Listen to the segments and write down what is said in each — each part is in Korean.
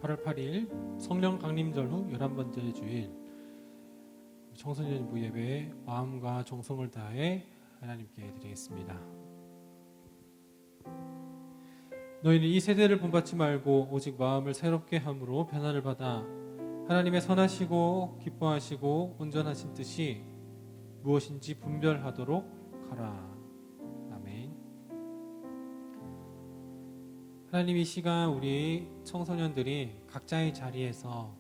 8월 8일 성령 강림절 후 11번째 주일 청소년부 예배에 마음과 정성을 다해 하나님께 드리겠습니다. 너희는 이 세대를 본받지 말고 오직 마음을 새롭게 함으로 변화를 받아 하나님의 선하시고 기뻐하시고 온전하신 뜻이 무엇인지 분별하도록 하라. 아멘. 하나님, 이 시간 우리 청소년들이 각자의 자리에서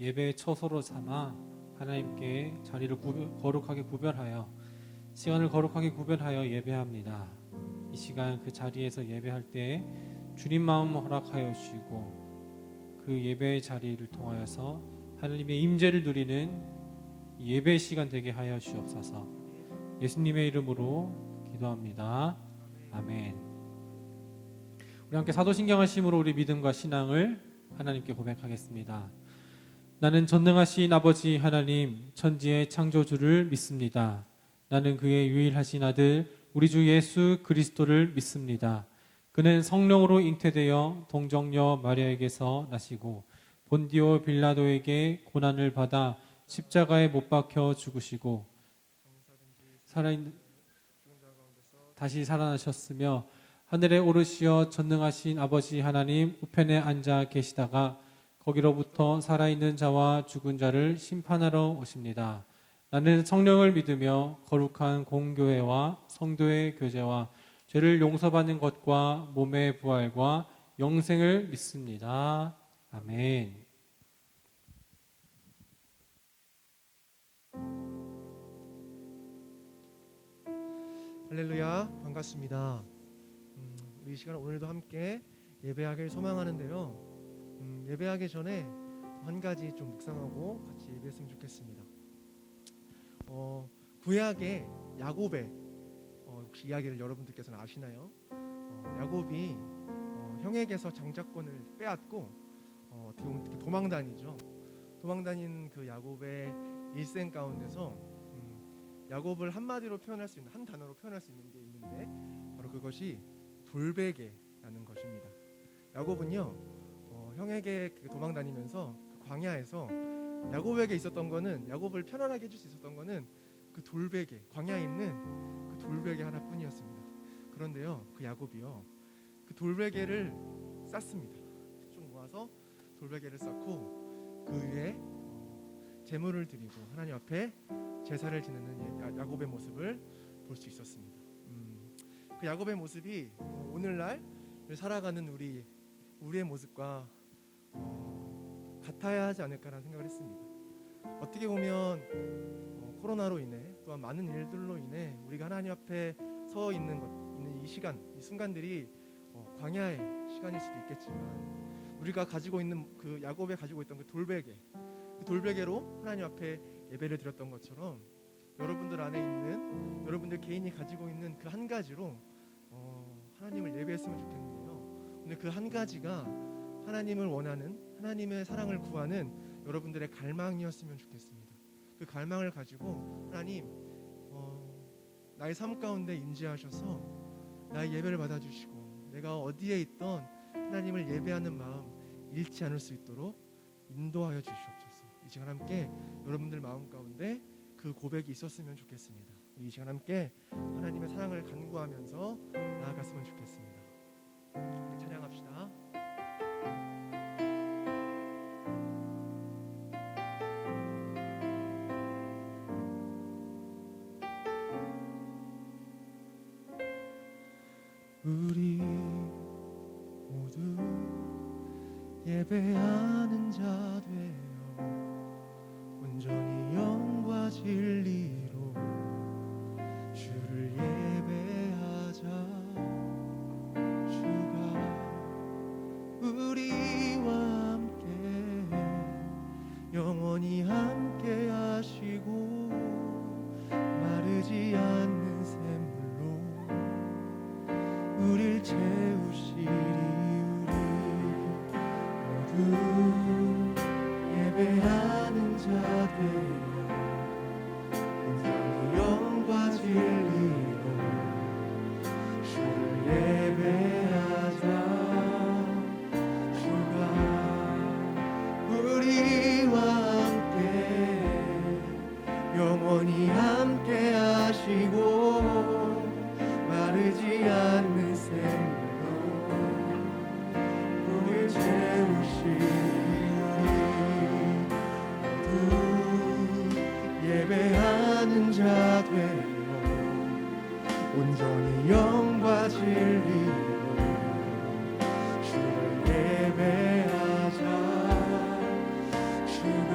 예배의 처소로 삼아 하나님께 자리를 거룩하게 구별하여 시간을 거룩하게 구별하여 예배합니다. 이 시간 그 자리에서 예배할 때 주님 마음 허락하여 주시고 그 예배의 자리를 통하여서 하나님의 임재를 누리는 예배 시간 되게 하여 주옵소서. 예수님의 이름으로 기도합니다. 아멘. 우리 함께 사도신경하심으로 우리 믿음과 신앙을 하나님께 고백하겠습니다. 나는 전능하신 아버지 하나님 천지의 창조주를 믿습니다. 나는 그의 유일하신 아들 우리 주 예수 그리스도를 믿습니다. 그는 성령으로 잉태되어 동정녀 마리아에게서 나시고 본디오 빌라도에게 고난을 받아 십자가에 못 박혀 죽으시고 다시 살아나셨으며 하늘에 오르시어 전능하신 아버지 하나님 우편에 앉아 계시다가 거기로부터 살아있는 자와 죽은 자를 심판하러 오십니다. 나는 성령을 믿으며 거룩한 공교회와 성도의 교제와 죄를 용서받는 것과 몸의 부활과 영생을 믿습니다. 아멘. 할렐루야, 반갑습니다. 우리 이 시간 오늘도 함께 예배하길 소망하는데요. 예배하기 전에 한 가지 좀 묵상하고 같이 예배했으면 좋겠습니다. 구약의 야곱의 혹시 이야기를 여러분들께서는 아시나요? 야곱이 형에게서 장자권을 빼앗고 어떻게 보면 도망다니죠. 도망다닌 그 야곱의 일생 가운데서 야곱을 한마디로 표현할 수 있는, 한 단어로 표현할 수 있는 게 있는데 바로 그것이 돌베개라는 것입니다. 야곱은요 형에게 도망다니면서 그 광야에서 야곱에게 있었던 거는, 야곱을 편안하게 해줄 수 있었던 거는 그 돌베개, 광야에 있는 그 돌베개 하나뿐이었습니다. 그런데요 그 야곱이요 그 돌베개를 쌌습니다. 좀 모아서 돌베개를 쌓고 그 위에 제물을 드리고 하나님 앞에 제사를 지내는 야곱의 모습을 볼 수 있었습니다. 그 야곱의 모습이 오늘날 살아가는 우리의 모습과 같아야 하지 않을까라는 생각을 했습니다. 어떻게 보면 코로나로 인해 또한 많은 일들로 인해 우리가 하나님 앞에 서 있는 이 시간, 이 순간들이 광야의 시간일 수도 있겠지만 우리가 가지고 있는 그 야곱이 가지고 있던 그 돌베개, 그 돌베개로 하나님 앞에 예배를 드렸던 것처럼 여러분들 안에 있는, 여러분들 개인이 가지고 있는 그 한 가지로 하나님을 예배했으면 좋겠는데요. 오늘 그 한 가지가 하나님을 원하는, 하나님의 사랑을 구하는 여러분들의 갈망이었으면 좋겠습니다. 그 갈망을 가지고 하나님 나의 삶 가운데 임재하셔서 나의 예배를 받아주시고 내가 어디에 있던 하나님을 예배하는 마음 잃지 않을 수 있도록 인도하여 주시옵소서. 이 시간 함께 여러분들 마음 가운데 그 고백이 있었으면 좋겠습니다. 이 시간 함께 하나님의 사랑을 간구하면서 나아갔으면 좋겠습니다. 찬양합시다. 우리 모두 예배하는 자 되어 온전히 영과 진리로 주를 예배하자. 주가 우리와 함께 영원히 함께 하시고 마르지 않는 샘물로 우릴 채우시리. 우리 모두 온전히 영과 진리로 주를 예배하자. 주가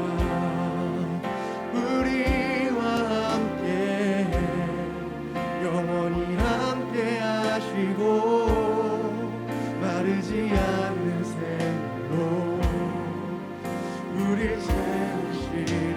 우리와 함께 영원히 함께 하시고 마르지 않는 샘으로 우릴 채우시리라.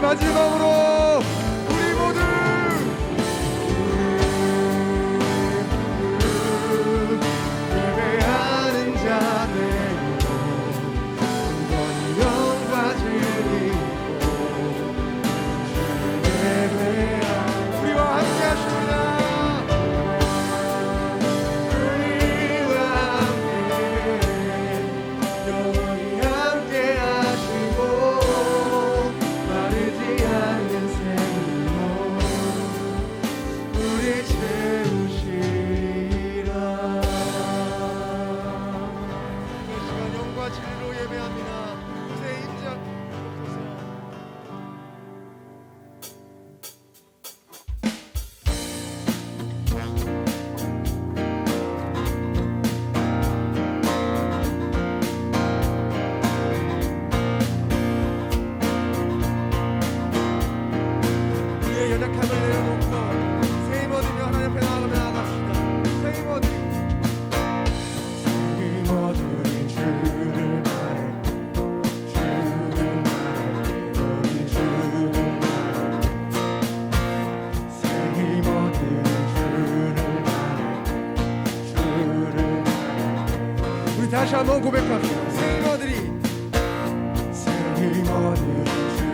마지막으로 우리 모두 예배하는 자들 영원히 영과 진리로 예배하는 우리와 함께 하십니다. 연약함을 내려놓고 새 힘 얻으며 하나님 앞에 나아갑시다. 새 힘 얻으리 주를 말해 주를 말해 우리 주를 말해 새 힘 얻으리 주를 말해 주를 말해 우리 다시 한번 고백합시다. 새 힘 얻으리 새 힘 얻으리 주를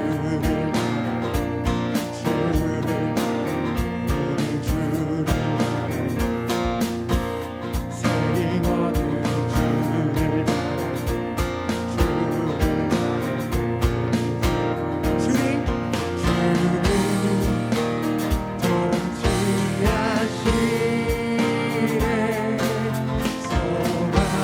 소망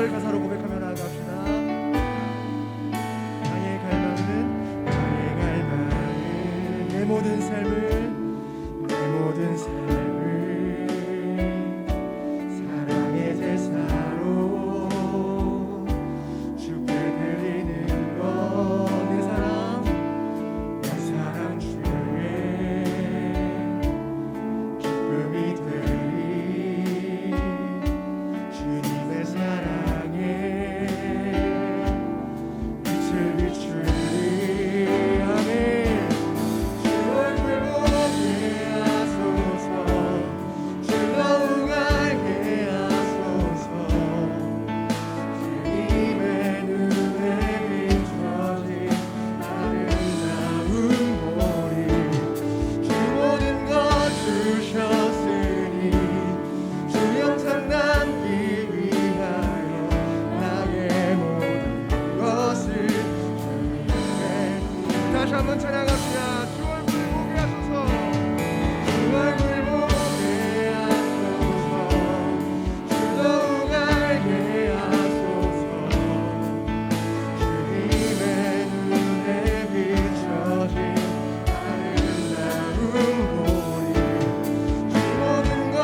1절 가사로 고백하며 나아갑시다. 내 모든 삶을 사랑의 제사로 주께 드리는 것. 내 사랑 주의 기쁨이 되리. 주님의 사랑에 빛을 비추리. 아멘. 다시 한번 찬양합시다. 주 얼굴 보게 하소서. 주 얼굴 보게 하소서. 주 더욱 알게 하소서. 주님의 눈에 비춰진 아름다운 보리. 주 모든 것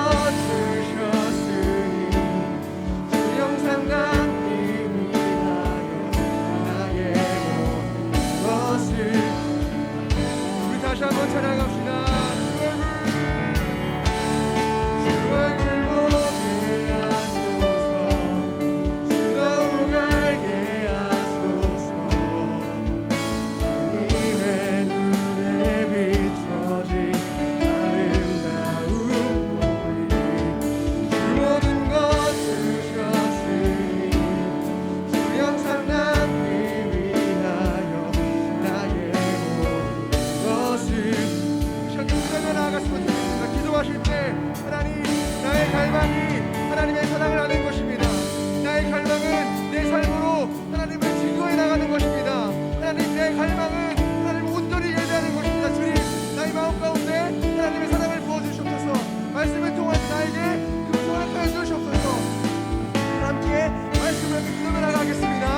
주셨으니 주 영상 남기 위하여 나의 모든 것을. 다시 한번 찬양합시다. 주 얼굴 보게 하소서. 주 더욱 알게 하소서. 주님의 눈에 비춰진 아름다운 보리. 주 모든 것 주셨으니 주 영상 남기 위하여 나의 나아갔으면 좋겠습니다. 기도하실 때 하나님, 나의 갈망이 하나님의 사랑을 아는 것입니다. 나의 갈망은 내 삶으로 하나님을 증거해 나가는 것입니다. 하나님, 내 갈망은 하나님을 온전히 예배하는 것입니다. 주님, 나의 마음 가운데 하나님의 사랑을 부어주시옵소서. 말씀을 통하여 나에게 그 소원을 하여 주시옵소서. 함께 말씀을 기도해 나가겠습니다.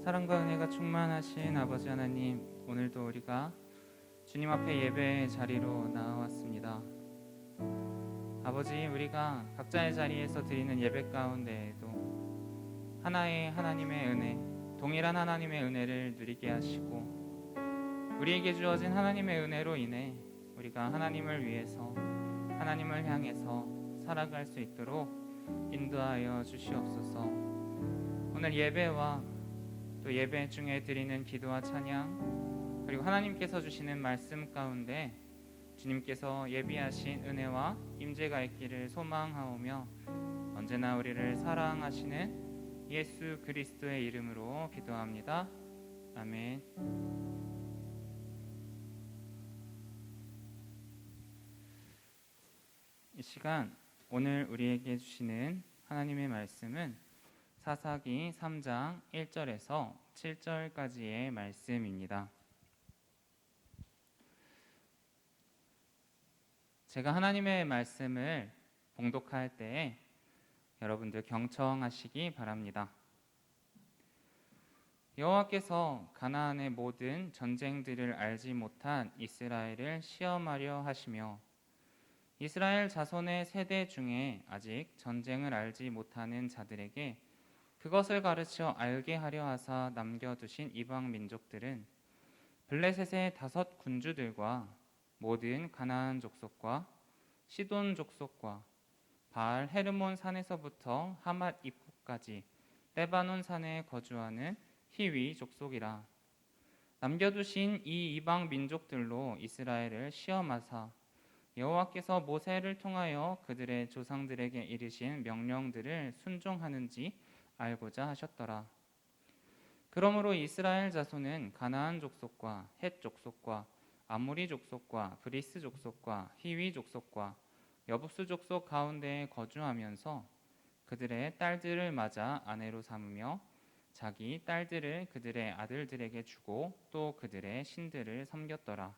사랑과 은혜가 충만하신 아버지 하나님, 오늘도 우리가 주님 앞에 예배의 자리로 나와왔습니다. 아버지, 우리가 각자의 자리에서 드리는 예배 가운데에도 하나의 하나님의 은혜, 동일한 하나님의 은혜를 누리게 하시고 우리에게 주어진 하나님의 은혜로 인해 우리가 하나님을 위해서, 하나님을 향해서 살아갈 수 있도록 인도하여 주시옵소서. 오늘 예배와 또 예배 중에 드리는 기도와 찬양, 그리고 하나님께서 주시는 말씀 가운데 주님께서 예비하신 은혜와 임재가 있기를 소망하오며 언제나 우리를 사랑하시는 예수 그리스도의 이름으로 기도합니다. 아멘. 이 시간 오늘 우리에게 주시는 하나님의 말씀은 사사기 3장 1절에서 7절까지의 말씀입니다. 제가 하나님의 말씀을 봉독할 때에 여러분들 경청하시기 바랍니다. 여호와께서 가나안의 모든 전쟁들을 알지 못한 이스라엘을 시험하려 하시며 이스라엘 자손의 세대 중에 아직 전쟁을 알지 못하는 자들에게 그것을 가르쳐 알게 하려 하사 남겨두신 이방 민족들은 블레셋의 5 군주들과 모든 가나안 족속과 시돈 족속과 바알 헤르몬 산에서부터 하맛 입구까지 레바논 산에 거주하는 히위 족속이라. 남겨두신 이 이방 민족들로 이스라엘을 시험하사 여호와께서 모세를 통하여 그들의 조상들에게 이르신 명령들을 순종하는지 알고자 하셨더라. 그러므로 이스라엘 자손은 가나안 족속과 헷 족속과 아모리 족속과 브리스 족속과 히위 족속과 여부스 족속 가운데에 거주하면서 그들의 딸들을 맞아 아내로 삼으며 자기 딸들을 그들의 아들들에게 주고 또 그들의 신들을 섬겼더라.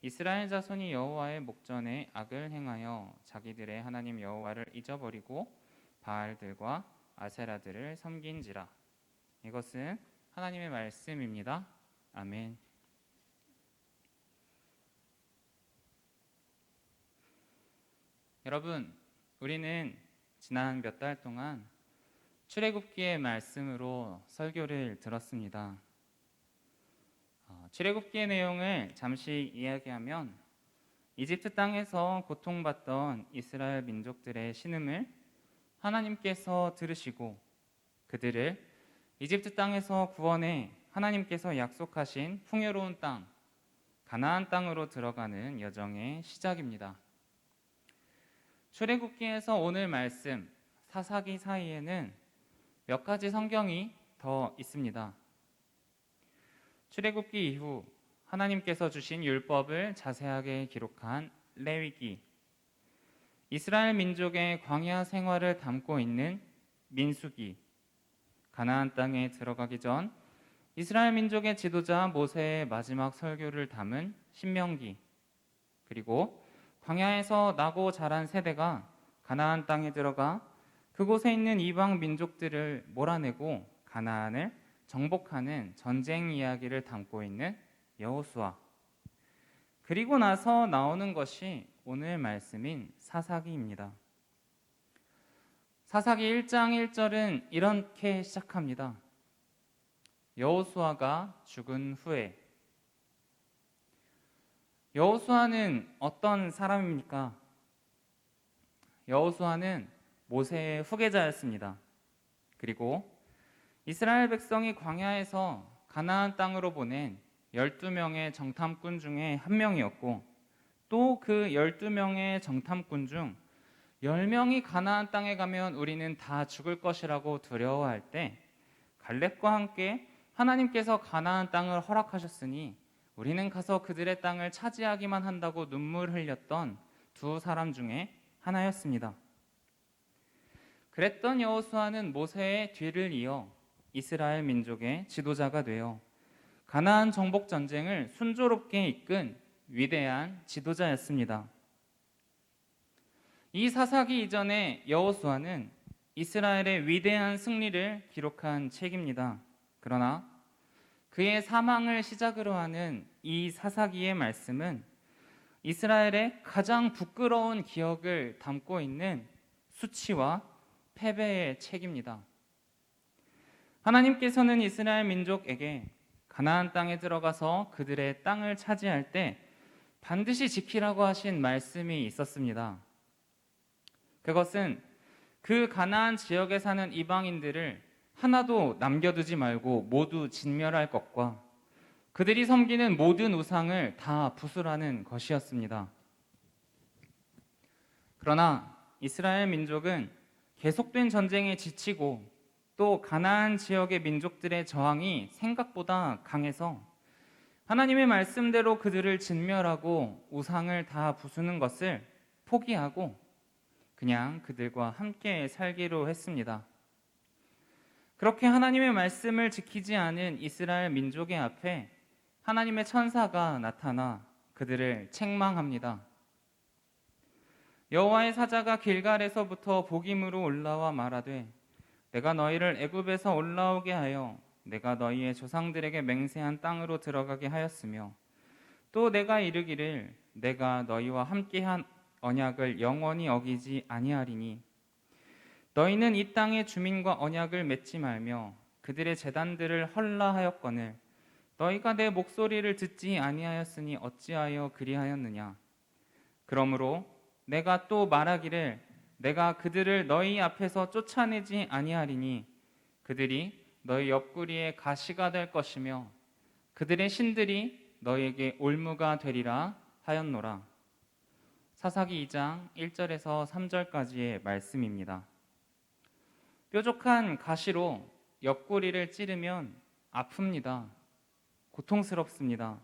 이스라엘 자손이 여호와의 목전에 악을 행하여 자기들의 하나님 여호와를 잊어버리고 바알들과 아세라들을 섬긴지라. 이것은 하나님의 말씀입니다. 아멘. 여러분, 우리는 지난 몇 달 동안 출애굽기의 말씀으로 설교를 들었습니다. 출애굽기의 내용을 잠시 이야기하면 이집트 땅에서 고통받던 이스라엘 민족들의 신음을 하나님께서 들으시고 그들을 이집트 땅에서 구원해 하나님께서 약속하신 풍요로운 땅, 가나안 땅으로 들어가는 여정의 시작입니다. 출애굽기에서 오늘 말씀 사사기 사이에는 몇 가지 성경이 더 있습니다. 출애굽기 이후 하나님께서 주신 율법을 자세하게 기록한 레위기, 이스라엘 민족의 광야 생활을 담고 있는 민수기, 가나안 땅에 들어가기 전 이스라엘 민족의 지도자 모세의 마지막 설교를 담은 신명기, 그리고 광야에서 나고 자란 세대가 가나안 땅에 들어가 그곳에 있는 이방 민족들을 몰아내고 가나안을 정복하는 전쟁 이야기를 담고 있는 여호수아, 그리고 나서 나오는 것이 오늘 말씀인 사사기입니다. 사사기 1장 1절은 이렇게 시작합니다. 여호수아가 죽은 후에. 여호수아는 어떤 사람입니까? 여호수아는 모세의 후계자였습니다. 그리고 이스라엘 백성이 광야에서 가나안 땅으로 보낸 12명의 정탐꾼 중에 한 명이었고, 또 그 12명의 정탐꾼 중 10명이 가나안 땅에 가면 우리는 다 죽을 것이라고 두려워할 때 갈렙과 함께 하나님께서 가나안 땅을 허락하셨으니 우리는 가서 그들의 땅을 차지하기만 한다고 눈물 흘렸던 두 사람 중에 하나였습니다. 그랬던 여호수아는 모세의 뒤를 이어 이스라엘 민족의 지도자가 되어 가나안 정복 전쟁을 순조롭게 이끈 위대한 지도자였습니다. 이 사사기 이전에 여호수아는 이스라엘의 위대한 승리를 기록한 책입니다. 그러나 그의 사망을 시작으로 하는 이 사사기의 말씀은 이스라엘의 가장 부끄러운 기억을 담고 있는 수치와 패배의 책입니다. 하나님께서는 이스라엘 민족에게 가나안 땅에 들어가서 그들의 땅을 차지할 때 반드시 지키라고 하신 말씀이 있었습니다. 그것은 그 가나안 지역에 사는 이방인들을 하나도 남겨두지 말고 모두 진멸할 것과 그들이 섬기는 모든 우상을 다 부수라는 것이었습니다. 그러나 이스라엘 민족은 계속된 전쟁에 지치고 또 가나안 지역의 민족들의 저항이 생각보다 강해서 하나님의 말씀대로 그들을 진멸하고 우상을 다 부수는 것을 포기하고 그냥 그들과 함께 살기로 했습니다. 그렇게 하나님의 말씀을 지키지 않은 이스라엘 민족의 앞에 하나님의 천사가 나타나 그들을 책망합니다. 여호와의 사자가 길갈에서부터 복임으로 올라와 말하되 내가 너희를 애굽에서 올라오게 하여 내가 너희의 조상들에게 맹세한 땅으로 들어가게 하였으며 또 내가 이르기를 내가 너희와 함께한 언약을 영원히 어기지 아니하리니 너희는 이 땅의 주민과 언약을 맺지 말며 그들의 제단들을 헐라하였거늘 너희가 내 목소리를 듣지 아니하였으니 어찌하여 그리하였느냐. 그러므로 내가 또 말하기를 내가 그들을 너희 앞에서 쫓아내지 아니하리니 그들이 너희 옆구리에 가시가 될 것이며 그들의 신들이 너희에게 올무가 되리라 하였노라. 사사기 2장 1절에서 3절까지의 말씀입니다. 뾰족한 가시로 옆구리를 찌르면 아픕니다. 고통스럽습니다.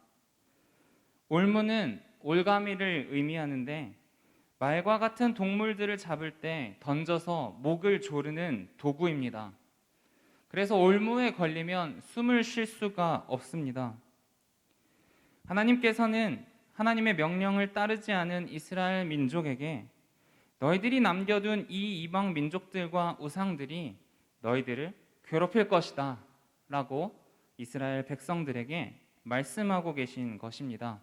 올무는 올가미를 의미하는데 말과 같은 동물들을 잡을 때 던져서 목을 조르는 도구입니다. 그래서 올무에 걸리면 숨을 쉴 수가 없습니다. 하나님께서는 하나님의 명령을 따르지 않은 이스라엘 민족에게 너희들이 남겨둔 이 이방 민족들과 우상들이 너희들을 괴롭힐 것이다 라고 이스라엘 백성들에게 말씀하고 계신 것입니다.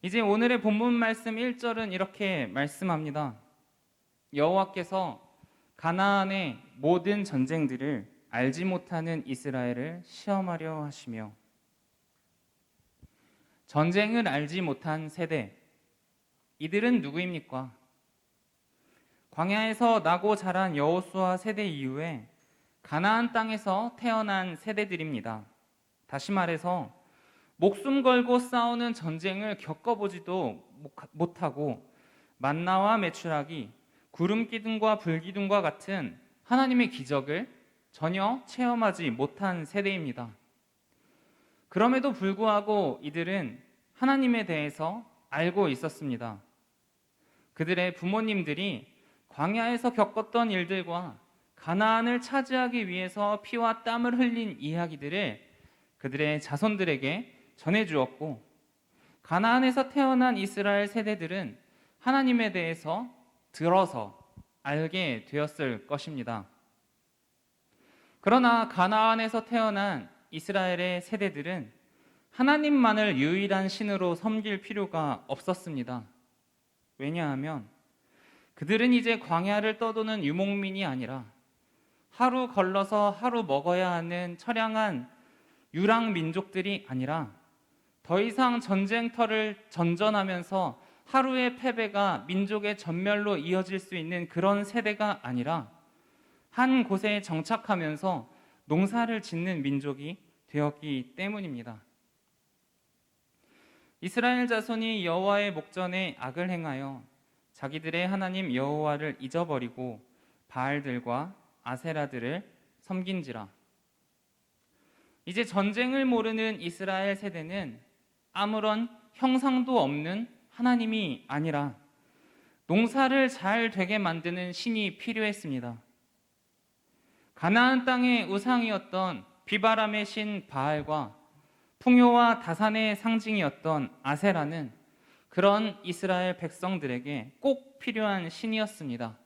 이제 오늘의 본문 말씀 1절은 이렇게 말씀합니다. 여호와께서 가나안의 모든 전쟁들을 알지 못하는 이스라엘을 시험하려 하시며, 전쟁을 알지 못한 세대, 이들은 누구입니까? 광야에서 나고 자란 여호수아 세대 이후에 가나안 땅에서 태어난 세대들입니다. 다시 말해서 목숨 걸고 싸우는 전쟁을 겪어보지도 못하고 만나와 메추라기, 구름 기둥과 불 기둥과 같은 하나님의 기적을 전혀 체험하지 못한 세대입니다. 그럼에도 불구하고 이들은 하나님에 대해서 알고 있었습니다. 그들의 부모님들이 광야에서 겪었던 일들과 가나안을 차지하기 위해서 피와 땀을 흘린 이야기들을 그들의 자손들에게 전해주었고, 가나안에서 태어난 이스라엘 세대들은 하나님에 대해서 들어서 알게 되었을 것입니다. 그러나 가나안에서 태어난 이스라엘의 세대들은 하나님만을 유일한 신으로 섬길 필요가 없었습니다. 왜냐하면 그들은 이제 광야를 떠도는 유목민이 아니라 하루 걸러서 하루 먹어야 하는 처량한 유랑 민족들이 아니라 더 이상 전쟁터를 전전하면서 하루의 패배가 민족의 전멸로 이어질 수 있는 그런 세대가 아니라 한 곳에 정착하면서 농사를 짓는 민족이 되었기 때문입니다. 이스라엘 자손이 여호와의 목전에 악을 행하여 자기들의 하나님 여호와를 잊어버리고 바알들과 아세라들을 섬긴지라. 이제 전쟁을 모르는 이스라엘 세대는 아무런 형상도 없는 하나님이 아니라 농사를 잘 되게 만드는 신이 필요했습니다. 가나안 땅의 우상이었던 비바람의 신 바알과 풍요와 다산의 상징이었던 아세라는 그런 이스라엘 백성들에게 꼭 필요한 신이었습니다.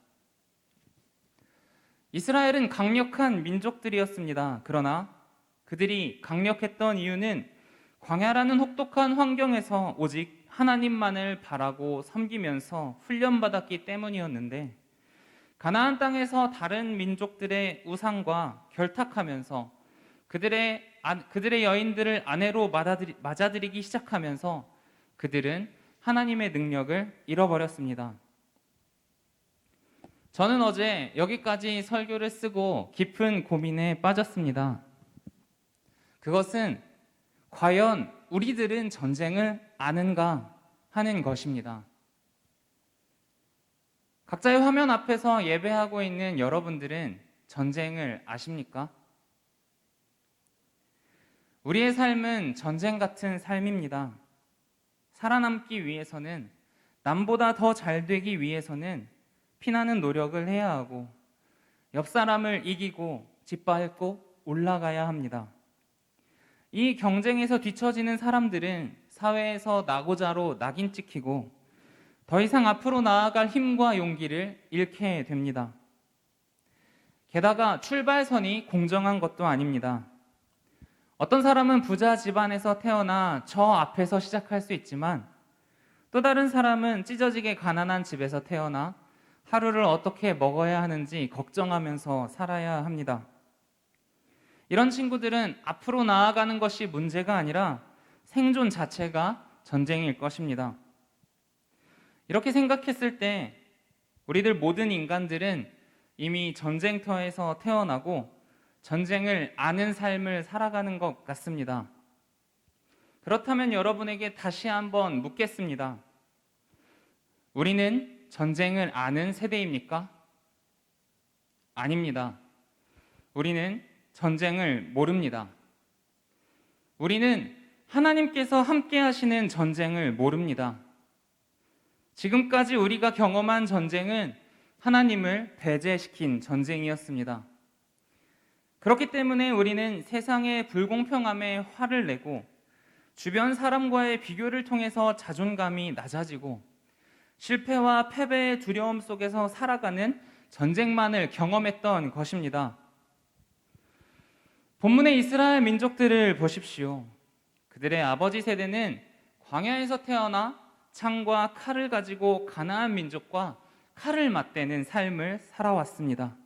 이스라엘은 강력한 민족들이었습니다. 그러나 그들이 강력했던 이유는 광야라는 혹독한 환경에서 오직 하나님만을 바라고 섬기면서 훈련받았기 때문이었는데, 가나안 땅에서 다른 민족들의 우상과 결탁하면서 그들의 여인들을 아내로 맞아들이기 시작하면서 그들은 하나님의 능력을 잃어버렸습니다. 저는 어제 여기까지 설교를 쓰고 깊은 고민에 빠졌습니다. 그것은 과연 우리들은 전쟁을 아는가 하는 것입니다. 각자의 화면 앞에서 예배하고 있는 여러분들은 전쟁을 아십니까? 우리의 삶은 전쟁 같은 삶입니다. 살아남기 위해서는, 남보다 더 잘 되기 위해서는 피나는 노력을 해야 하고 옆 사람을 이기고 짓밟고 올라가야 합니다. 이 경쟁에서 뒤처지는 사람들은 사회에서 낙오자로 낙인 찍히고 더 이상 앞으로 나아갈 힘과 용기를 잃게 됩니다. 게다가 출발선이 공정한 것도 아닙니다. 어떤 사람은 부자 집안에서 태어나 저 앞에서 시작할 수 있지만, 또 다른 사람은 찢어지게 가난한 집에서 태어나 하루를 어떻게 먹어야 하는지 걱정하면서 살아야 합니다. 이런 친구들은 앞으로 나아가는 것이 문제가 아니라 생존 자체가 전쟁일 것입니다. 이렇게 생각했을 때 우리들 모든 인간들은 이미 전쟁터에서 태어나고 전쟁을 아는 삶을 살아가는 것 같습니다. 그렇다면 여러분에게 다시 한번 묻겠습니다. 우리는 전쟁을 아는 세대입니까? 아닙니다. 우리는 전쟁을 모릅니다. 우리는 하나님께서 함께 하시는 전쟁을 모릅니다. 지금까지 우리가 경험한 전쟁은 하나님을 배제시킨 전쟁이었습니다. 그렇기 때문에 우리는 세상의 불공평함에 화를 내고 주변 사람과의 비교를 통해서 자존감이 낮아지고 실패와 패배의 두려움 속에서 살아가는 전쟁만을 경험했던 것입니다. 본문의 이스라엘 민족들을 보십시오. 그들의 아버지 세대는 광야에서 태어나 창과 칼을 가지고 가나안 민족과 칼을 맞대는 삶을 살아왔습니다.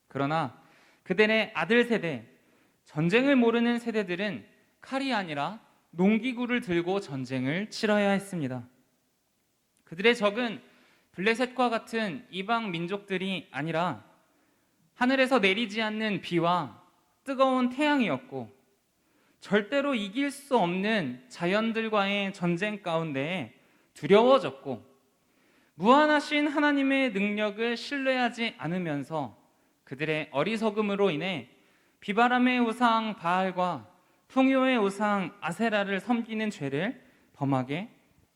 그러나 그들의 아들 세대, 전쟁을 모르는 세대들은 칼이 아니라 농기구를 들고 전쟁을 치러야 했습니다. 그들의 적은 블레셋과 같은 이방 민족들이 아니라 하늘에서 내리지 않는 비와 뜨거운 태양이었고 절대로 이길 수 없는 자연들과의 전쟁 가운데 두려워졌고 무한하신 하나님의 능력을 신뢰하지 않으면서 그들의 어리석음으로 인해 비바람의 우상 바알과 풍요의 우상 아세라를 섬기는 죄를 범하게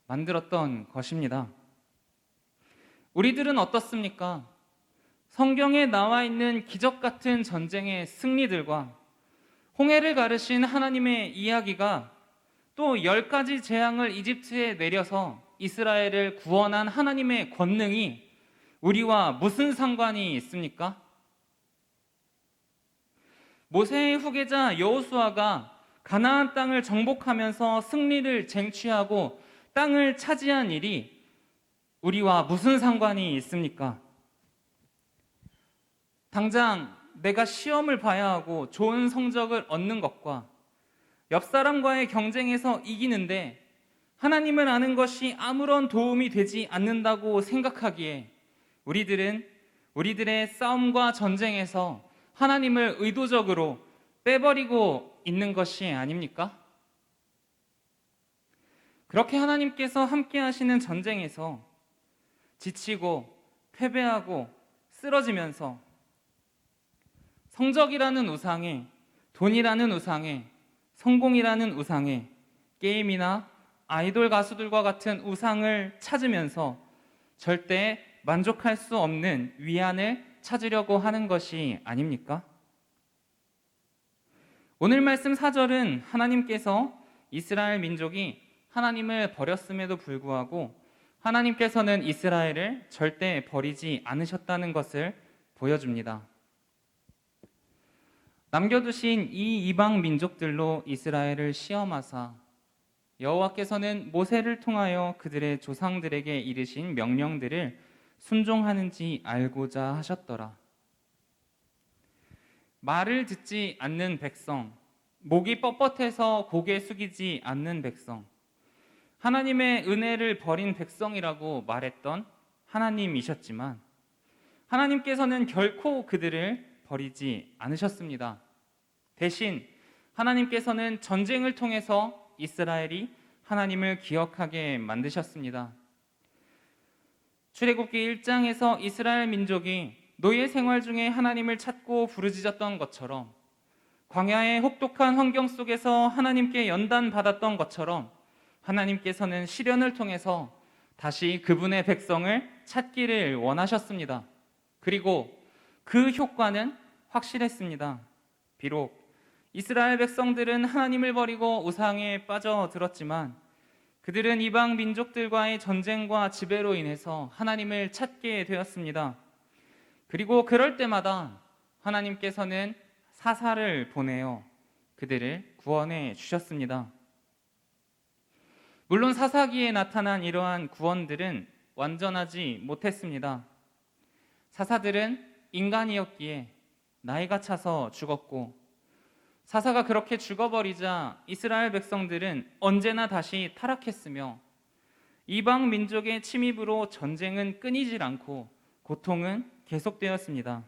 만들었던 것입니다. 우리들은 어떻습니까? 성경에 나와 있는 기적 같은 전쟁의 승리들과 홍해를 가르신 하나님의 이야기가 또 10가지 재앙을 이집트에 내려서 이스라엘을 구원한 하나님의 권능이 우리와 무슨 상관이 있습니까? 모세의 후계자 여호수아가 가나안 땅을 정복하면서 승리를 쟁취하고 땅을 차지한 일이 우리와 무슨 상관이 있습니까? 당장 내가 시험을 봐야 하고 좋은 성적을 얻는 것과 옆 사람과의 경쟁에서 이기는데 하나님을 아는 것이 아무런 도움이 되지 않는다고 생각하기에 우리들은 우리들의 싸움과 전쟁에서 하나님을 의도적으로 빼버리고 있는 것이 아닙니까? 그렇게 하나님께서 함께 하시는 전쟁에서 지치고 패배하고 쓰러지면서 성적이라는 우상에, 돈이라는 우상에, 성공이라는 우상에, 게임이나 아이돌 가수들과 같은 우상을 찾으면서 절대 만족할 수 없는 위안을 찾으려고 하는 것이 아닙니까? 오늘 말씀 4절은 하나님께서 이스라엘 민족이 하나님을 버렸음에도 불구하고 하나님께서는 이스라엘을 절대 버리지 않으셨다는 것을 보여줍니다. 남겨두신 이 이방 민족들로 이스라엘을 시험하사 여호와께서는 모세를 통하여 그들의 조상들에게 이르신 명령들을 순종하는지 알고자 하셨더라. 말을 듣지 않는 백성, 목이 뻣뻣해서 고개 숙이지 않는 백성, 하나님의 은혜를 버린 백성이라고 말했던 하나님이셨지만 하나님께서는 결코 그들을 버리지 않으셨습니다. 대신 하나님께서는 전쟁을 통해서 이스라엘이 하나님을 기억하게 만드셨습니다. 출애굽기 1장에서 이스라엘 민족이 노예 생활 중에 하나님을 찾고 부르짖었던 것처럼 광야의 혹독한 환경 속에서 하나님께 연단받았던 것처럼 하나님께서는 시련을 통해서 다시 그분의 백성을 찾기를 원하셨습니다. 그리고 그 효과는 확실했습니다. 비록 이스라엘 백성들은 하나님을 버리고 우상에 빠져들었지만 그들은 이방 민족들과의 전쟁과 지배로 인해서 하나님을 찾게 되었습니다. 그리고 그럴 때마다 하나님께서는 사사를 보내어 그들을 구원해 주셨습니다. 물론 사사기에 나타난 이러한 구원들은 완전하지 못했습니다. 사사들은 인간이었기에 나이가 차서 죽었고 사사가 그렇게 죽어버리자 이스라엘 백성들은 언제나 다시 타락했으며 이방 민족의 침입으로 전쟁은 끊이질 않고 고통은 계속되었습니다.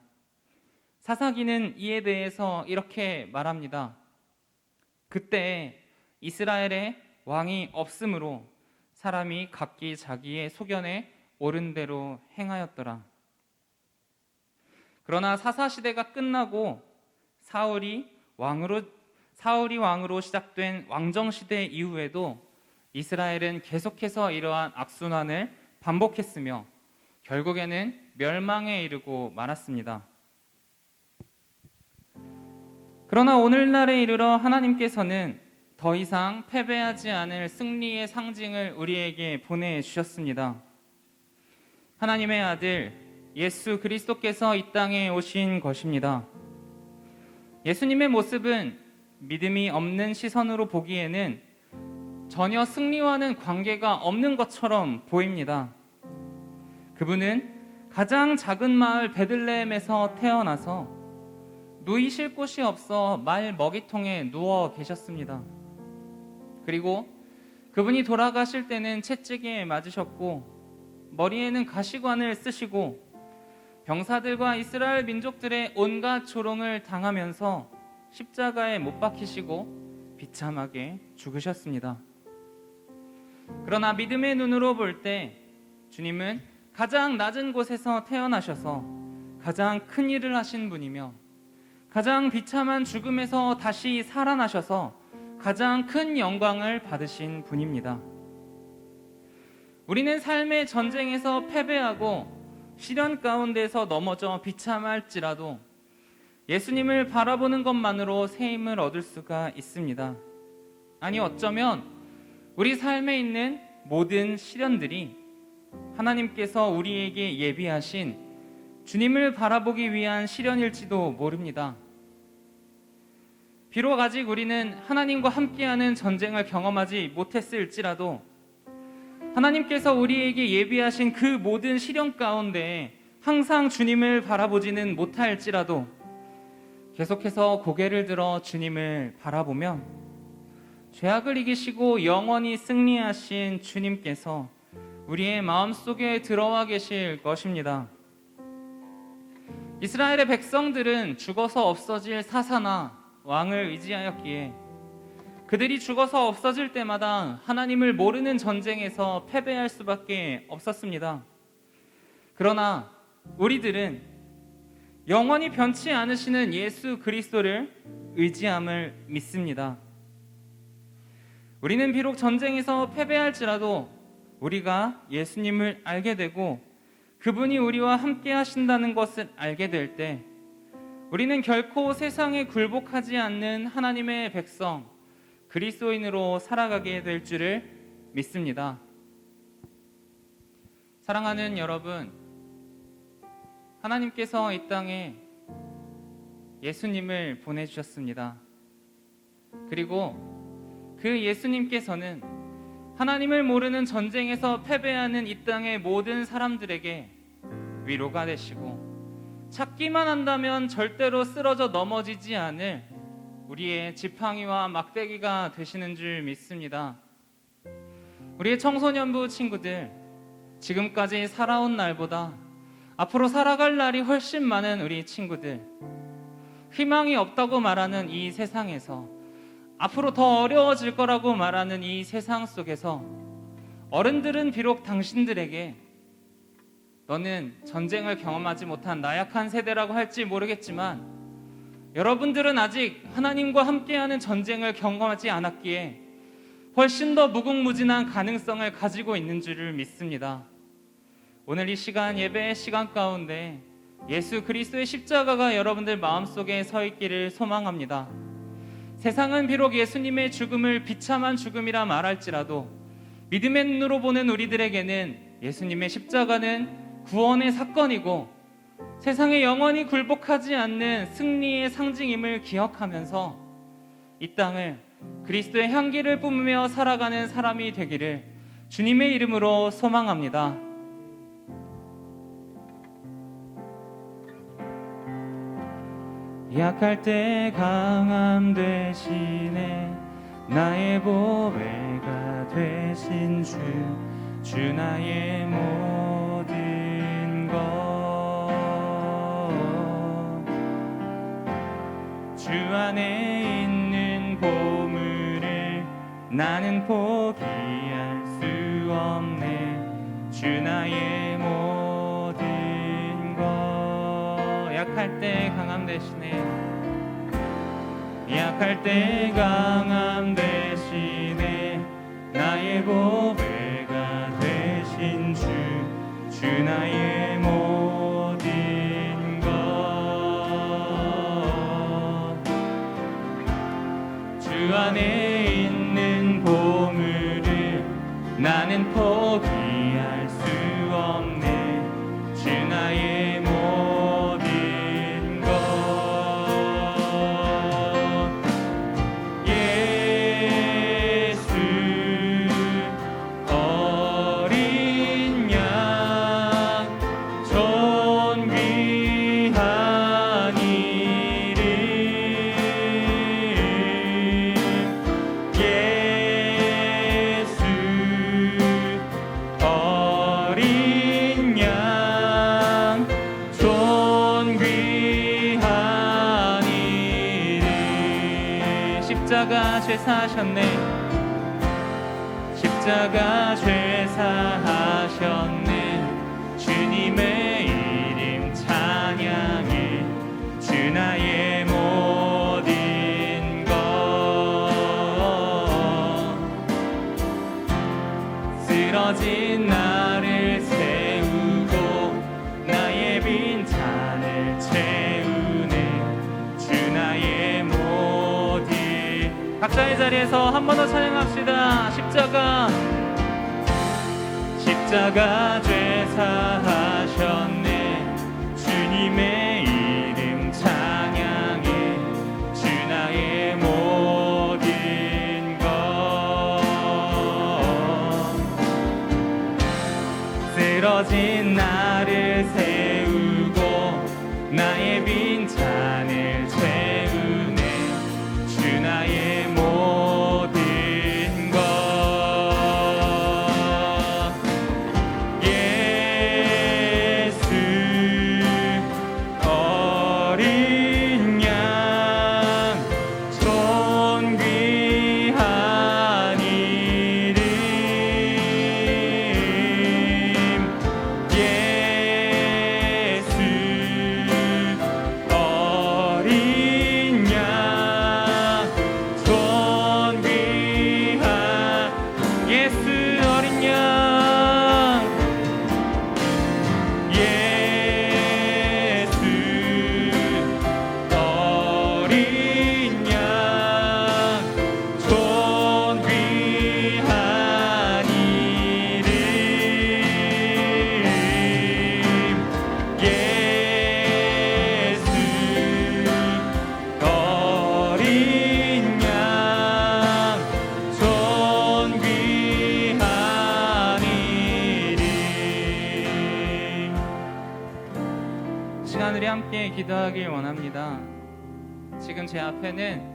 사사기는 이에 대해서 이렇게 말합니다. 그때 이스라엘에 왕이 없으므로 사람이 각기 자기의 소견에 옳은 대로 행하였더라. 그러나 사사시대가 끝나고 사울이 왕으로 시작된 왕정시대 이후에도 이스라엘은 계속해서 이러한 악순환을 반복했으며 결국에는 멸망에 이르고 말았습니다. 그러나 오늘날에 이르러 하나님께서는 더 이상 패배하지 않을 승리의 상징을 우리에게 보내주셨습니다. 하나님의 아들 예수 그리스도께서 이 땅에 오신 것입니다. 예수님의 모습은 믿음이 없는 시선으로 보기에는 전혀 승리와는 관계가 없는 것처럼 보입니다. 그분은 가장 작은 마을 베들레헴에서 태어나서 누이실 곳이 없어 말 먹이통에 누워 계셨습니다. 그리고 그분이 돌아가실 때는 채찍에 맞으셨고 머리에는 가시관을 쓰시고 병사들과 이스라엘 민족들의 온갖 조롱을 당하면서 십자가에 못 박히시고 비참하게 죽으셨습니다. 그러나 믿음의 눈으로 볼 때 주님은 가장 낮은 곳에서 태어나셔서 가장 큰 일을 하신 분이며 가장 비참한 죽음에서 다시 살아나셔서 가장 큰 영광을 받으신 분입니다. 우리는 삶의 전쟁에서 패배하고 시련 가운데서 넘어져 비참할지라도 예수님을 바라보는 것만으로 새 힘을 얻을 수가 있습니다. 아니 어쩌면 우리 삶에 있는 모든 시련들이 하나님께서 우리에게 예비하신 주님을 바라보기 위한 시련일지도 모릅니다. 비록 아직 우리는 하나님과 함께하는 전쟁을 경험하지 못했을지라도 하나님께서 우리에게 예비하신 그 모든 시련 가운데 항상 주님을 바라보지는 못할지라도 계속해서 고개를 들어 주님을 바라보면 죄악을 이기시고 영원히 승리하신 주님께서 우리의 마음속에 들어와 계실 것입니다. 이스라엘의 백성들은 죽어서 없어질 사사나 왕을 의지하였기에 그들이 죽어서 없어질 때마다 하나님을 모르는 전쟁에서 패배할 수밖에 없었습니다. 그러나 우리들은 영원히 변치 않으시는 예수 그리스도를 의지함을 믿습니다. 우리는 비록 전쟁에서 패배할지라도 우리가 예수님을 알게 되고 그분이 우리와 함께 하신다는 것을 알게 될 때 우리는 결코 세상에 굴복하지 않는 하나님의 백성 그리스도인으로 살아가게 될 줄을 믿습니다. 사랑하는 여러분, 하나님께서 이 땅에 예수님을 보내주셨습니다. 그리고 그 예수님께서는 하나님을 모르는 전쟁에서 패배하는 이 땅의 모든 사람들에게 위로가 되시고 찾기만 한다면 절대로 쓰러져 넘어지지 않을 우리의 지팡이와 막대기가 되시는 줄 믿습니다. 우리의 청소년부 친구들, 지금까지 살아온 날보다 앞으로 살아갈 날이 훨씬 많은 우리 친구들, 희망이 없다고 말하는 이 세상에서 앞으로 더 어려워질 거라고 말하는 이 세상 속에서 어른들은 비록 당신들에게 너는 전쟁을 경험하지 못한 나약한 세대라고 할지 모르겠지만 여러분들은 아직 하나님과 함께하는 전쟁을 경험하지 않았기에 훨씬 더 무궁무진한 가능성을 가지고 있는 줄을 믿습니다. 오늘 이 시간 예배의 시간 가운데 예수 그리스도의 십자가가 여러분들 마음속에 서 있기를 소망합니다. 세상은 비록 예수님의 죽음을 비참한 죽음이라 말할지라도 믿음의 눈으로 보는 우리들에게는 예수님의 십자가는 구원의 사건이고 세상에 영원히 굴복하지 않는 승리의 상징임을 기억하면서 이 땅을 그리스도의 향기를 뿜으며 살아가는 사람이 되기를 주님의 이름으로 소망합니다. 약할 때 강함 되시네 나의 보배가 되신 주 나의 모든 것 안에 있는 보물을 나는 포기할 수 없네. 주 나의 모든 것. 약할 때 강함 대신에, 약할 때 강함 대신에 나의 보배가 되신 주 나의 모든 것. 주 안에 있는 보물을 나는 포기할 수 없네. 주 나의 모든 것. 예수 어린 양 존귀한 이름. 예수 어린 양 존귀한 이름. 십자가 죄사하셨네. 십자가 죄사하셨네. 주님의 이름 찬양해. 주 나의 모든 것. 쓰러진 나를 세우고 나의 빈잔을 채우네. 주 나의 모든. 각자의 자리에서 한 번 더 찬양합시다. 십자가 죄사하셨네. 주님의 이름 찬양해. 주 나의 모든 것. 쓰러진 나를 세우고 나의 빈잔을 채우네. 주 나의 모든 것. 예수 어린 양 존귀한 이름. 예수 어린 양 존귀한. 예수 어린 양. 예수 어린 양 존귀한 이름. 예수 어린 양 존귀한 이름. 시간 우리 함께 기도하길 원합니다. 지금 제 앞에는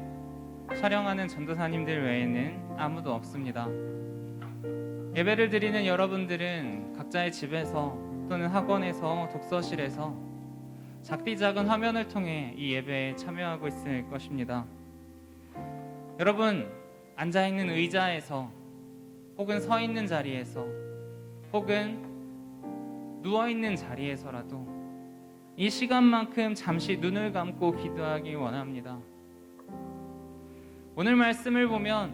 촬영하는 전도사님들 외에는 아무도 없습니다. 예배를 드리는 여러분들은 각자의 집에서 또는 학원에서 독서실에서 작디 작은 화면을 통해 이 예배에 참여하고 있을 것입니다. 여러분, 앉아있는 의자에서 혹은 서 있는 자리에서 혹은 누워있는 자리에서라도 이 시간만큼 잠시 눈을 감고 기도하기 원합니다. 오늘 말씀을 보면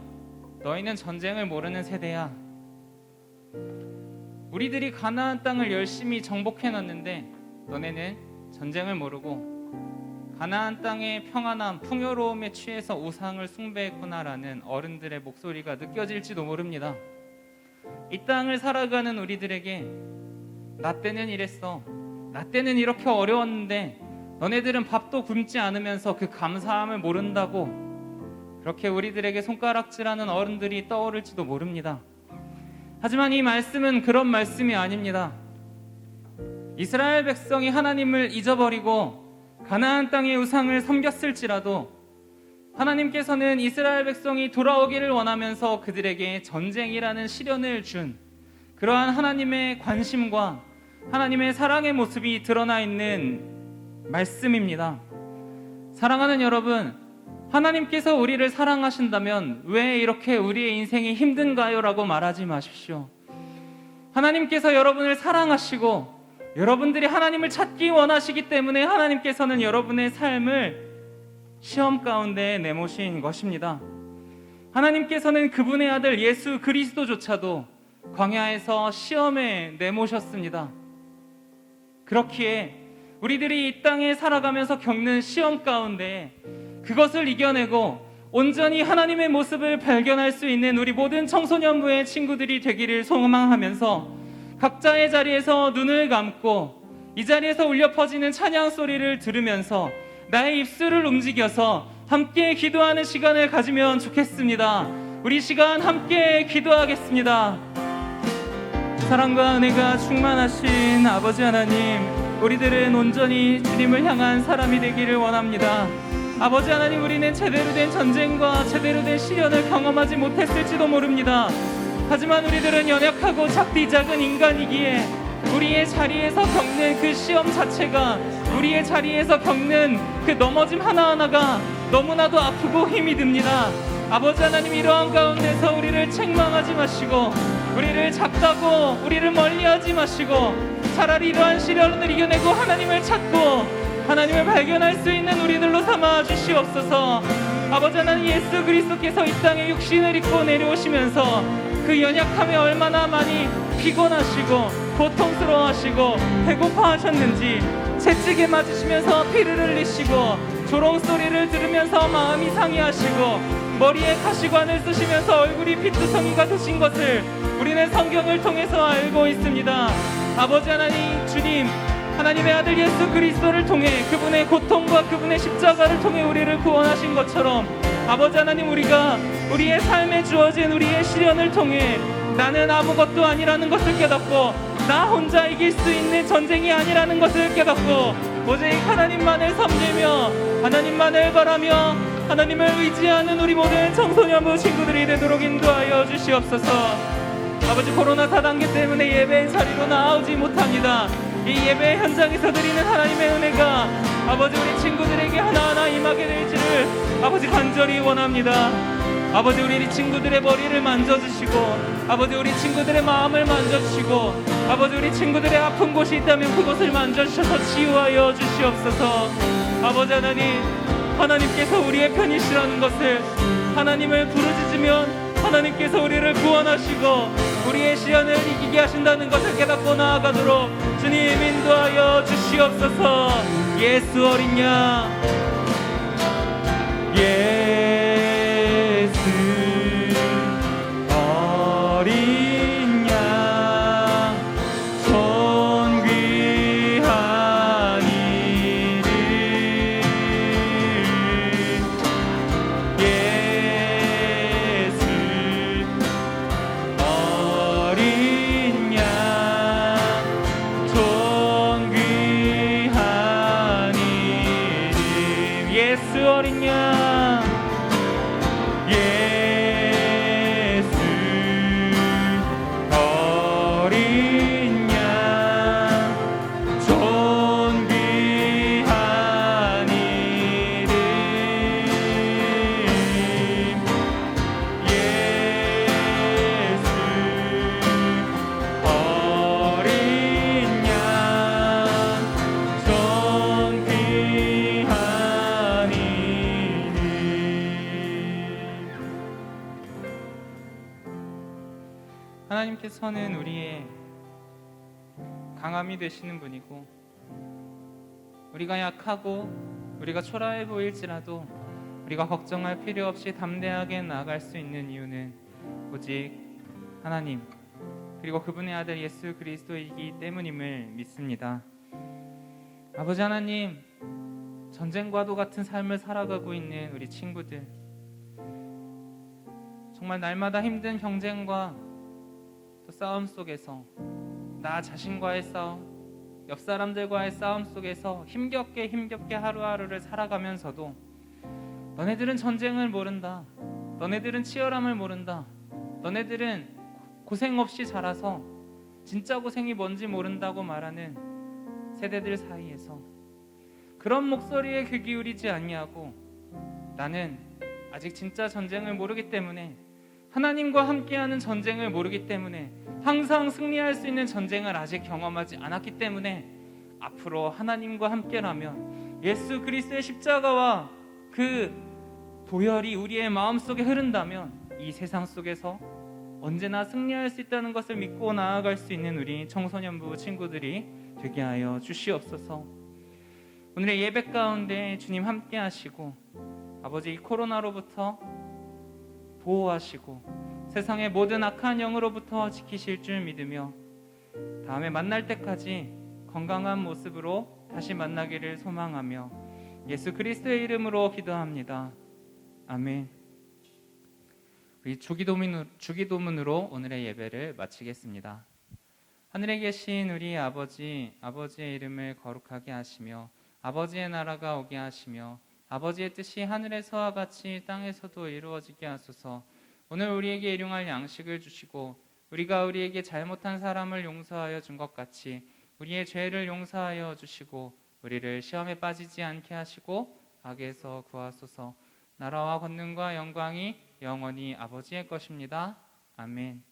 너희는 전쟁을 모르는 세대야. 우리들이 가나안 땅을 열심히 정복해놨는데 너네는 전쟁을 모르고 가나안 땅의 평안함, 풍요로움에 취해서 우상을 숭배했구나라는 어른들의 목소리가 느껴질지도 모릅니다. 이 땅을 살아가는 우리들에게 나 때는 이랬어, 나 때는 이렇게 어려웠는데 너네들은 밥도 굶지 않으면서 그 감사함을 모른다고 그렇게 우리들에게 손가락질하는 어른들이 떠오를지도 모릅니다. 하지만 이 말씀은 그런 말씀이 아닙니다. 이스라엘 백성이 하나님을 잊어버리고 가나안 땅의 우상을 섬겼을지라도 하나님께서는 이스라엘 백성이 돌아오기를 원하면서 그들에게 전쟁이라는 시련을 준 그러한 하나님의 관심과 하나님의 사랑의 모습이 드러나 있는 말씀입니다. 사랑하는 여러분, 하나님께서 우리를 사랑하신다면 왜 이렇게 우리의 인생이 힘든가요? 라고 말하지 마십시오. 하나님께서 여러분을 사랑하시고 여러분들이 하나님을 찾기 원하시기 때문에 하나님께서는 여러분의 삶을 시험 가운데 내모신 것입니다. 하나님께서는 그분의 아들 예수 그리스도조차도 광야에서 시험에 내모셨습니다. 그렇기에 우리들이 이 땅에 살아가면서 겪는 시험 가운데 그것을 이겨내고 온전히 하나님의 모습을 발견할 수 있는 우리 모든 청소년부의 친구들이 되기를 소망하면서 각자의 자리에서 눈을 감고 이 자리에서 울려 퍼지는 찬양 소리를 들으면서 나의 입술을 움직여서 함께 기도하는 시간을 가지면 좋겠습니다. 우리 시간 함께 기도하겠습니다. 사랑과 은혜가 충만하신 아버지 하나님, 우리들은 온전히 주님을 향한 사람이 되기를 원합니다. 아버지 하나님, 우리는 제대로 된 전쟁과 제대로 된 시련을 경험하지 못했을지도 모릅니다. 하지만 우리들은 연약하고 작디 작은 인간이기에 우리의 자리에서 겪는 그 시험 자체가, 우리의 자리에서 겪는 그 넘어짐 하나하나가 너무나도 아프고 힘이 듭니다. 아버지 하나님, 이러한 가운데서 우리를 책망하지 마시고 우리를 작다고 우리를 멀리하지 마시고 차라리 이러한 시련을 이겨내고 하나님을 찾고 하나님을 발견할 수 있는 우리들로 삼아 주시옵소서. 아버지 하나님, 예수 그리스도께서 이 땅에 육신을 입고 내려오시면서 그 연약함에 얼마나 많이 피곤하시고 고통스러워하시고 배고파하셨는지, 채찍에 맞으시면서 피를 흘리시고 조롱소리를 들으면서 마음이 상해하시고 머리에 가시관을 쓰시면서 얼굴이 피투성이가 되신 것을 우리는 성경을 통해서 알고 있습니다. 아버지 하나님, 주님, 하나님의 아들 예수 그리스도를 통해 그분의 고통과 그분의 십자가를 통해 우리를 구원하신 것처럼 아버지 하나님, 우리가 우리의 삶에 주어진 우리의 시련을 통해 나는 아무것도 아니라는 것을 깨닫고 나 혼자 이길 수 있는 전쟁이 아니라는 것을 깨닫고 오직 하나님만을 섬기며 하나님만을 바라며 하나님을 의지하는 우리 모든 청소년부 친구들이 되도록 인도하여 주시옵소서. 아버지, 코로나 4단계 때문에 예배의 자리로 나오지 못합니다. 이 예배 현장에서 드리는 하나님의 은혜가 아버지 우리 친구들에게 하나하나 임하게 될지를 아버지 간절히 원합니다. 아버지, 우리 친구들의 머리를 만져주시고 아버지 우리 친구들의 마음을 만져주시고 아버지 우리 친구들의 아픈 곳이 있다면 그곳을 만져주셔서 치유하여 주시옵소서. 아버지 하나님, 하나님께서 우리의 편이시라는 것을, 하나님을 부르짖으면 하나님께서 우리를 구원하시고 우리의 시련을 이기게 하신다는 것을 깨닫고 나아가도록 주님 인도하여 주시옵소서. 예수 어린 양, 예수 어린 양, 존귀한 이름, 예수 어린 양, 존귀한 이름, 예수 어린 양, 예수 어린 양, 존귀한 이름, 예수 어린 양, 존귀한 이름. 하나님께서는 우리의 강함이 되시는 분이고 우리가 약하고 우리가 초라해 보일지라도 우리가 걱정할 필요 없이 담대하게 나아갈 수 있는 이유는 오직 하나님 그리고 그분의 아들 예수 그리스도이기 때문임을 믿습니다. 아버지 하나님, 전쟁과도 같은 삶을 살아가고 있는 우리 친구들, 정말 날마다 힘든 경쟁과 또 싸움 속에서, 나 자신과의 싸움, 옆 사람들과의 싸움 속에서 힘겹게 하루하루를 살아가면서도 너네들은 전쟁을 모른다, 너네들은 치열함을 모른다, 너네들은 고생 없이 자라서 진짜 고생이 뭔지 모른다고 말하는 세대들 사이에서 그런 목소리에 귀 기울이지 아니하고 나는 아직 진짜 전쟁을 모르기 때문에, 하나님과 함께하는 전쟁을 모르기 때문에, 항상 승리할 수 있는 전쟁을 아직 경험하지 않았기 때문에, 앞으로 하나님과 함께라면 예수 그리스도의 십자가와 그 보혈이 우리의 마음속에 흐른다면 이 세상 속에서 언제나 승리할 수 있다는 것을 믿고 나아갈 수 있는 우리 청소년부 친구들이 되게 하여 주시옵소서. 오늘의 예배 가운데 주님 함께 하시고, 아버지 이 코로나로부터 보호하시고 세상의 모든 악한 영으로부터 지키실 줄 믿으며 다음에 만날 때까지 건강한 모습으로 다시 만나기를 소망하며 예수 그리스도의 이름으로 기도합니다. 아멘. 우리 주기도문으로 오늘의 예배를 마치겠습니다. 하늘에 계신 우리 아버지, 아버지의 이름을 거룩하게 하시며 아버지의 나라가 오게 하시며 아버지의 뜻이 하늘에서와 같이 땅에서도 이루어지게 하소서. 오늘 우리에게 일용할 양식을 주시고 우리가 우리에게 잘못한 사람을 용서하여 준 것 같이 우리의 죄를 용서하여 주시고 우리를 시험에 빠지지 않게 하시고 악에서 구하소서. 나라와 권능과 영광이 영원히 아버지의 것입니다. 아멘.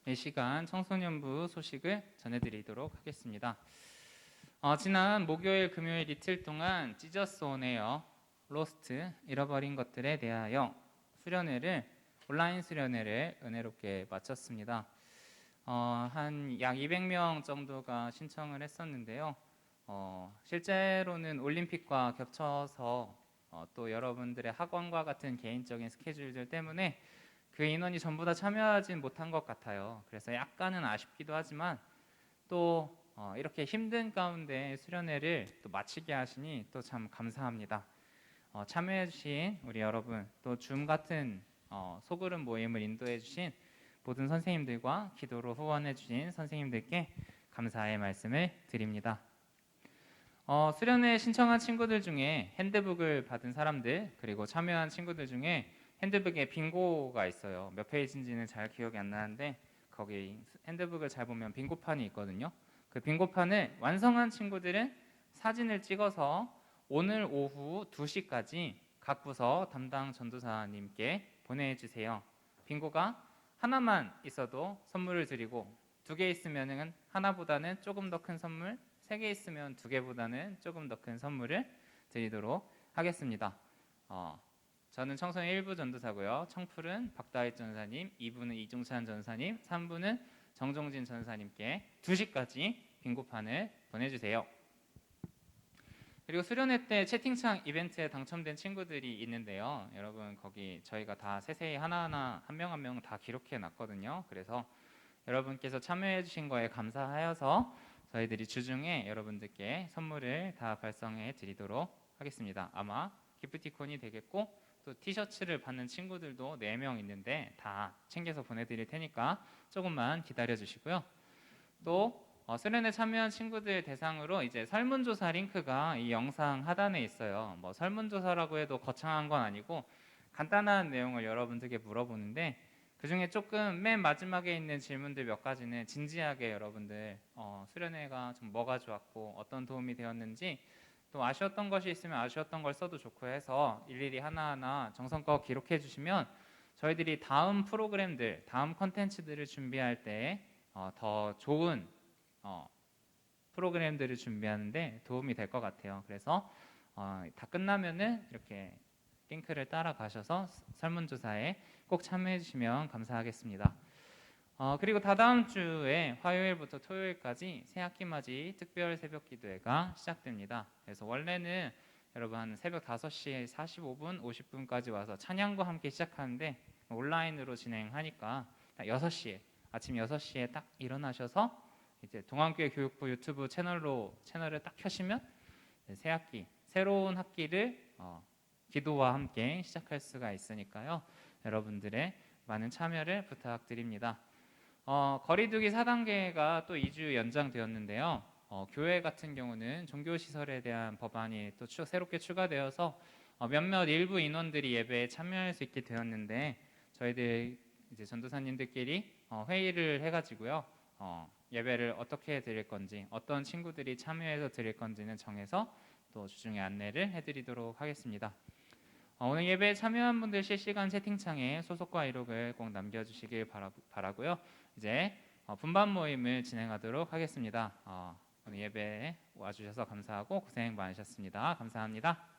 이 시간 청소년부 소식을 전해드리도록 하겠습니다. 지난 목요일, 금요일 이틀 동안 지저스 온에어 로스트 잃어버린 것들에 대하여 온라인 수련회를 은혜롭게 마쳤습니다. 한 약 200명 정도가 신청을 했었는데요. 실제로는 올림픽과 겹쳐서 또 여러분들의 학원과 같은 개인적인 스케줄들 때문에 그 인원이 전부 다 참여하진 못한 것 같아요. 그래서 약간은 아쉽기도 하지만 또 이렇게 힘든 가운데 수련회를 또 마치게 하시니 또 참 감사합니다. 참여해주신 우리 여러분, 또 줌 같은 소그룹 모임을 인도해주신 모든 선생님들과 기도로 후원해주신 선생님들께 감사의 말씀을 드립니다. 수련회 신청한 친구들 중에 핸드북을 받은 사람들, 그리고 참여한 친구들 중에 핸드북에 빙고가 있어요. 몇 페이지인지는 잘 기억이 안 나는데 거기 핸드북을 잘 보면 빙고판이 있거든요. 그 빙고판을 완성한 친구들은 사진을 찍어서 오늘 오후 2시까지 각 부서 담당 전도사님께 보내주세요. 빙고가 하나만 있어도 선물을 드리고 2개 있으면 하나보다는 조금 더 큰 선물, 3개 있으면 2개보다는 조금 더 큰 선물을 드리도록 하겠습니다. 저는 청소년 1부 전도사고요. 청풀은 박다윗 전사님, 2부는 이종찬 전사님, 3부는 정종진 전사님께 2시까지 빙고판을 보내주세요. 그리고 수련회 때 채팅창 이벤트에 당첨된 친구들이 있는데요. 여러분 거기 저희가 다 세세히 하나하나 한 명 한 명 다 기록해 놨거든요. 그래서 여러분께서 참여해 주신 거에 감사하여서 저희들이 주중에 여러분들께 선물을 다 발송해 드리도록 하겠습니다. 아마 기프티콘이 되겠고 또 티셔츠를 받는 친구들도 4명 있는데 다 챙겨서 보내드릴 테니까 조금만 기다려 주시고요. 또 수련회 참여한 친구들 대상으로 이제 설문조사 링크가 이 영상 하단에 있어요. 뭐 설문조사라고 해도 거창한 건 아니고 간단한 내용을 여러분들께 물어보는데 그 중에 조금 맨 마지막에 있는 질문들 몇 가지는 진지하게 여러분들 수련회가 좀 뭐가 좋았고 어떤 도움이 되었는지, 또 아쉬웠던 것이 있으면 아쉬웠던 걸 써도 좋고 해서 일일이 하나하나 정성껏 기록해 주시면 저희들이 다음 프로그램들, 다음 컨텐츠들을 준비할 때 더 좋은 프로그램들을 준비하는데 도움이 될 것 같아요. 그래서 다 끝나면은 이렇게 링크를 따라가셔서 설문조사에 꼭 참여해 주시면 감사하겠습니다. 그리고 다다음 주에 화요일부터 토요일까지 새학기 맞이 특별 새벽 기도회가 시작됩니다. 그래서 원래는 여러분 한 새벽 5시 45분, 50분까지 와서 찬양과 함께 시작하는데 온라인으로 진행하니까 딱 6시에, 아침 6시에 딱 일어나셔서 이제 동안교회 교육부 유튜브 채널을 딱 켜시면 새학기, 새로운 학기를 기도와 함께 시작할 수가 있으니까요. 여러분들의 많은 참여를 부탁드립니다. 거리두기 4단계가 또 2주 연장되었는데요. 교회 같은 경우는 종교시설에 대한 법안이 또 새롭게 추가되어서 몇몇 일부 인원들이 예배에 참여할 수 있게 되었는데 저희들 이제 전도사님들끼리 회의를 해가지고요. 예배를 어떻게 드릴 건지, 어떤 친구들이 참여해서 드릴 건지는 정해서 또 주중에 안내를 해드리도록 하겠습니다. 오늘 예배에 참여한 분들 실시간 채팅창에 소속과 이력을 꼭 남겨주시길 바라고요. 이제 분반 모임을 진행하도록 하겠습니다. 오늘 예배에 와주셔서 감사하고 고생 많으셨습니다. 감사합니다.